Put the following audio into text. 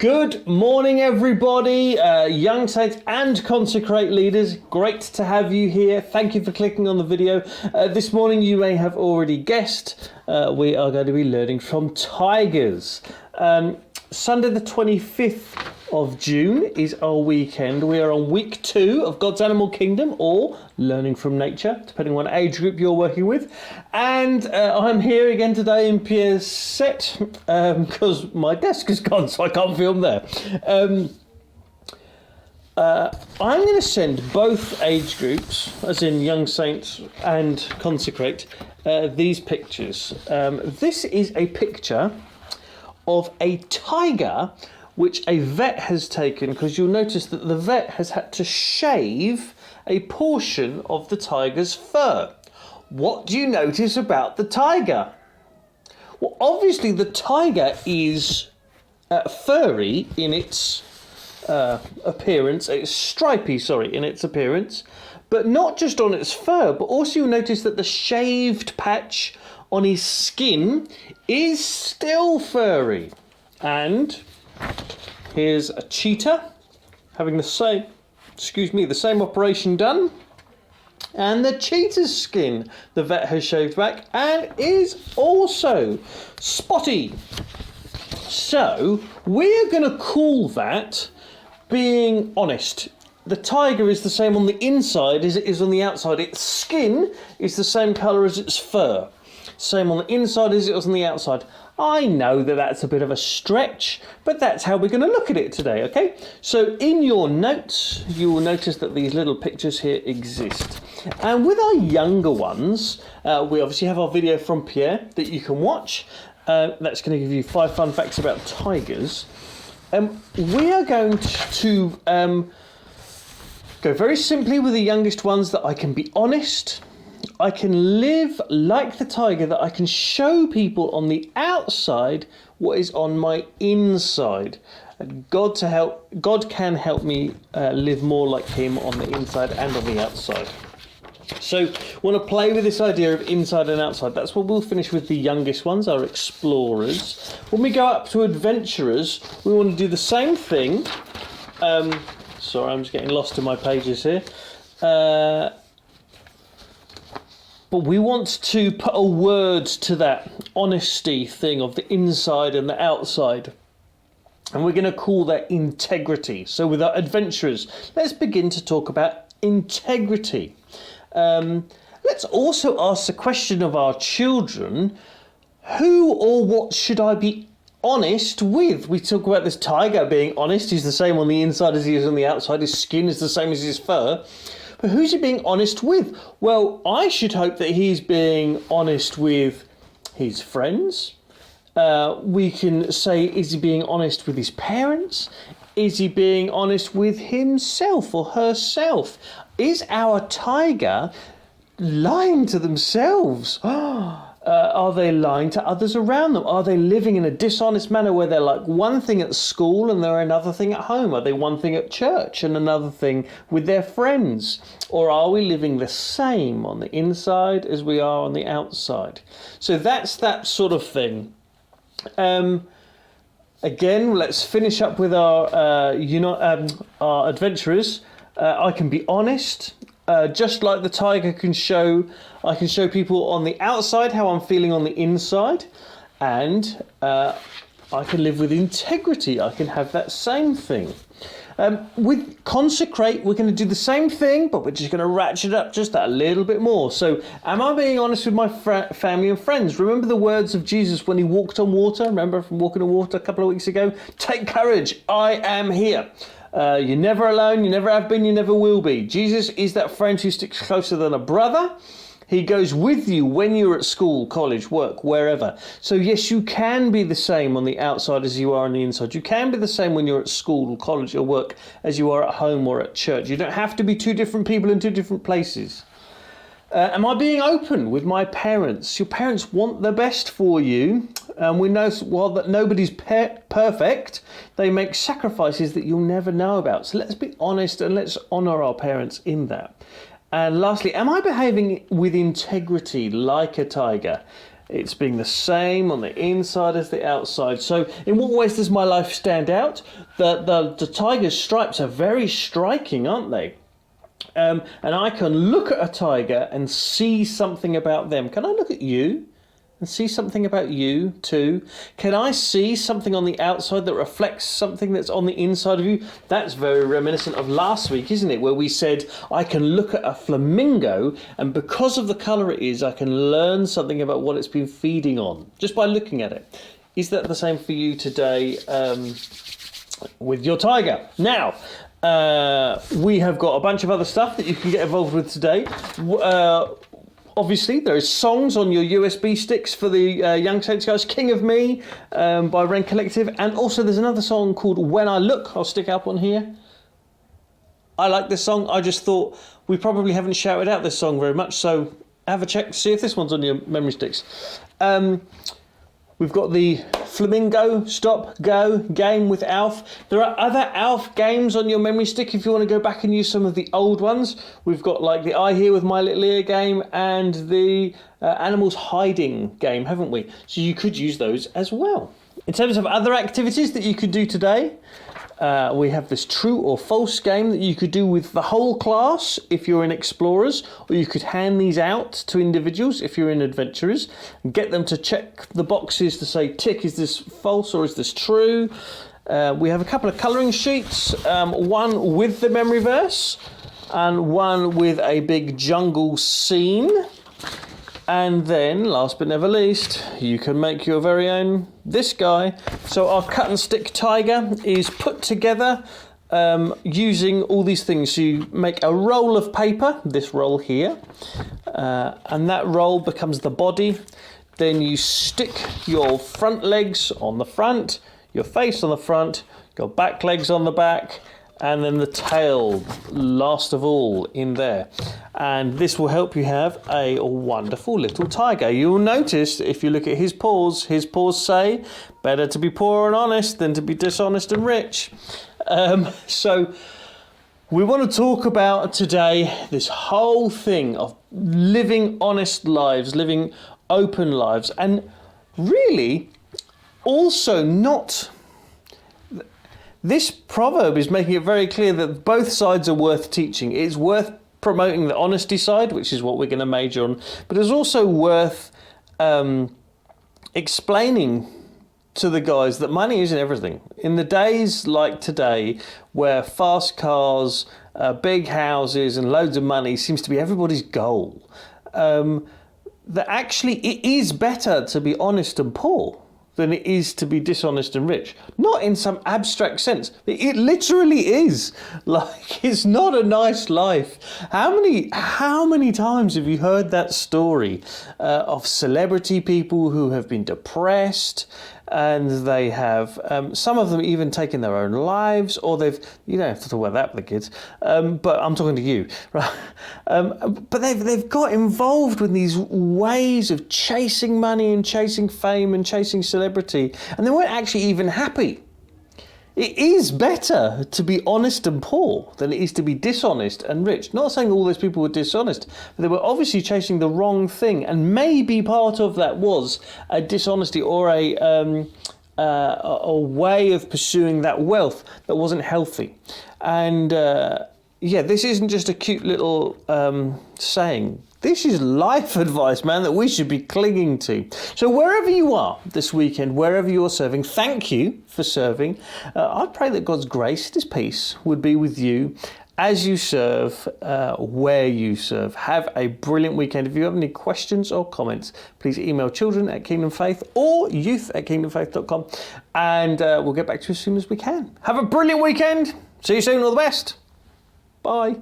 Good morning, everybody, Young Saints and Consecrate leaders. Great to have you here. Thank you for clicking on the video. This morning, you may have already guessed, we are going to be learning from tigers. Sunday the 25th of June is our weekend. We are on week 2 of God's Animal Kingdom, or Learning from Nature, depending on what age group you're working with. And I'm here again today in Pierre's set because my desk is gone, so I can't film there. I'm going to send both age groups, as in Young Saints and Consecrate, these pictures. This is a picture of a tiger which a vet has taken, because you'll notice that the vet has had to shave a portion of the tiger's fur. What do you notice about the tiger? Well, obviously the tiger is furry in its appearance. It's stripy, in its appearance, but not just on its fur, but also you'll notice that the shaved patch on his skin is still furry. And here's a cheetah having the same operation done. And the cheetah's skin the vet has shaved back and is also spotty. So we're going to call that being honest. The tiger is the same on the inside as it is on the outside. Its skin is the same colour as its fur. Same on the inside as it was on the outside. I know that that's a bit of a stretch, but that's how we're going to look at it today, okay? So in your notes, you will notice that these little pictures here exist. And with our younger ones, we obviously have our video from Pierre that you can watch. That's going to give you 5 fun facts about tigers. We are going to go very simply with the youngest ones, that I can be honest. I can live like the tiger, that I can show people on the outside what is on my inside. And God can help me live more like him on the inside and on the outside. So want to play with this idea of inside and outside. That's what we'll finish with the youngest ones, our explorers. When we go up to adventurers, we want to do the same thing. Sorry, I'm just getting lost in my pages here. But we want to put a word to that honesty thing of the inside and the outside. And we're going to call that integrity. So with our adventurers, let's begin to talk about integrity. Let's also ask the question of our children, who or what should I be honest with? We talk about this tiger being honest. He's the same on the inside as he is on the outside. His skin is the same as his fur. But who's he being honest with? Well, I should hope that he's being honest with his friends. We can say, is he being honest with his parents? Is he being honest with himself or herself? Is our tiger lying to themselves? Are they lying to others around them? Are they living in a dishonest manner where they're like one thing at school and they're another thing at home? Are they one thing at church and another thing with their friends? Or are we living the same on the inside as we are on the outside? So that's that sort of thing. Again, let's finish up with our adventurers. I can be honest. Just like the tiger I can show people on the outside how I'm feeling on the inside, and I can live with integrity. I can have that same thing. With Consecrate, we're going to do the same thing, but we're just going to ratchet up just a little bit more. So, am I being honest with my family and friends? Remember the words of Jesus when he walked on water? Remember from walking on water a couple of weeks ago? Take courage, I am here. You're never alone, you never have been, you never will be. Jesus is that friend who sticks closer than a brother. He goes with you when you're at school, college, work, wherever. So yes, you can be the same on the outside as you are on the inside. You can be the same when you're at school or college or work as you are at home or at church. You don't have to be two different people in two different places. Am I being open with my parents? Your parents want the best for you. And we know, that nobody's perfect. They make sacrifices that you'll never know about. So let's be honest and let's honour our parents in that. And lastly, am I behaving with integrity like a tiger? It's being the same on the inside as the outside. So in what ways does my life stand out? The tiger's stripes are very striking, aren't they? And I can look at a tiger and see something about them. Can I look at you and see something about you too? Can I see something on the outside that reflects something that's on the inside of you? That's very reminiscent of last week, isn't it? Where we said, I can look at a flamingo and because of the colour it is, I can learn something about what it's been feeding on just by looking at it. Is that the same for you today with your tiger? Now, we have got a bunch of other stuff that you can get involved with today. Obviously, there is songs on your USB sticks for the Young Saints guys. King of Me by Rain Collective. And also there's another song called When I Look. I'll stick up on here. I like this song. I just thought we probably haven't shouted out this song very much. So have a check. See if this one's on your memory sticks. We've got the Flamingo Stop Go game with Alf. There are other Alf games on your memory stick if you want to go back and use some of the old ones. We've got like the I Hear with My Little Ear game and the Animals Hiding game, haven't we? So you could use those as well. In terms of other activities that you could do today, we have this true or false game that you could do with the whole class if you're in Explorers, or you could hand these out to individuals if you're in Adventurers and get them to check the boxes to say, tick, is this false or is this true? We have a couple of colouring sheets, one with the memory verse and one with a big jungle scene. And then, last but never least, you can make your very own this guy. So our cut and stick tiger is put together using all these things. So you make a roll of paper, this roll here, and that roll becomes the body. Then you stick your front legs on the front, your face on the front, your back legs on the back, and then the tail last of all in there. And this will help you have a wonderful little tiger. You'll notice if you look at his paws say, better to be poor and honest than to be dishonest and rich. So we want to talk about today this whole thing of living honest lives, living open lives, and really also not... This proverb is making it very clear that both sides are worth teaching. It's worth promoting the honesty side, which is what we're going to major on, but it's also worth explaining to the guys that money isn't everything. In the days like today, where fast cars, big houses and loads of money seems to be everybody's goal, that actually it is better to be honest and poor than it is to be dishonest and rich. Not in some abstract sense. It literally is. Like, it's not a nice life. How many times have you heard that story of celebrity people who have been depressed and they have, some of them even taken their own lives, or you don't have to talk about that with the kids, but I'm talking to you, right? But they've got involved with these ways of chasing money and chasing fame and chasing celebrity, and they weren't actually even happy. It is better to be honest and poor than it is to be dishonest and rich. Not saying all those people were dishonest, but they were obviously chasing the wrong thing, and maybe part of that was a dishonesty or a way of pursuing that wealth that wasn't healthy. And this isn't just a cute little saying. This is life advice, man, that we should be clinging to. So wherever you are this weekend, wherever you're serving, thank you for serving. I pray that God's grace and his peace would be with you as you serve, where you serve. Have a brilliant weekend. If you have any questions or comments, please email children@kingdomfaith or youth@kingdomfaith.com, and we'll get back to you as soon as we can. Have a brilliant weekend. See you soon. All the best. Bye.